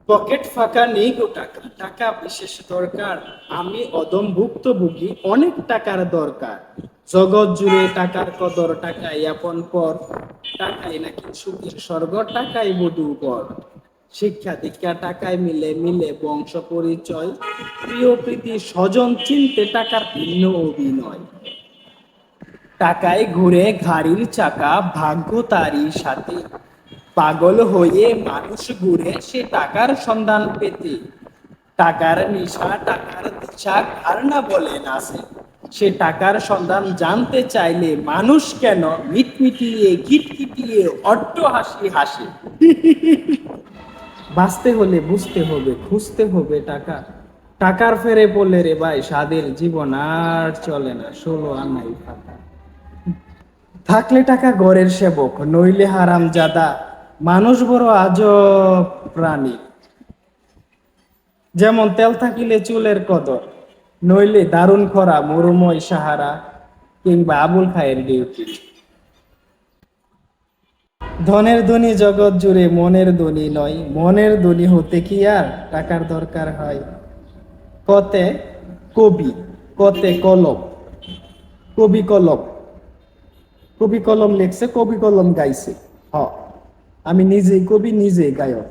Pocket ফাঁকা নেই গো টাকা, টাকা বিশেষ দরকার। আমি অদম ভুক্তভোগী, অনেক টাকার দরকার। জগৎ জুড়ে টাকার কদর, টাকাই আপন পর। টাকাই নাকি সুখের স্বর্গ, টাকাই বধূ বর। শিক্ষা দীক্ষা টাকায় মিলে, মিলে বংশ পরিচয়। প্রিয় প্রীতি স্বজন চিনতে টাকার ভিন্ন অভিনয়। টাকায় ঘুরে গাড়ির চাকা, ভাগ্য তারই সাথে। পাগল হয়ে মানুষ ঘুরে সে টাকার সন্ধান পেতে। টাকার নেশা, টাকার দিশা কার না বলে নাসে। সে টাকার সন্ধান জানতে চাইলে মানুষ কেন মিটমিটিয়ে খিটখিটিয়ে অট্ট হাসি হাসে। বাঁচতে হলে বুঝতে হবে, খুঁজতে হবে টাকা। টাকার ফেরে পড়লে রে ভাই সাদের জীবন আর চলে না, 16 আনাই ফাঁকা। থাকলে টাকা ঘরের সেবক, নইলে হারাম জাদা। মানুষ বড় আজব প্রাণী, যেমন তেল থাকিলে চুলের কদর, নইলে দারুণ খরা মরুময় সাহারা, কিংবা আবুল খায়ের ডিউটি। ধনের ধনী জগৎ জুড়ে মনের ধনী নয়, মনের ধনী হতে কি আর টাকার দরকার হয়। কতে কবি, কতে কলম, কবি কলম, কবি কলম লিখছে, কবি কলম গাইছে। হ, আমি নিজেই কবি, নিজেই গায়ক।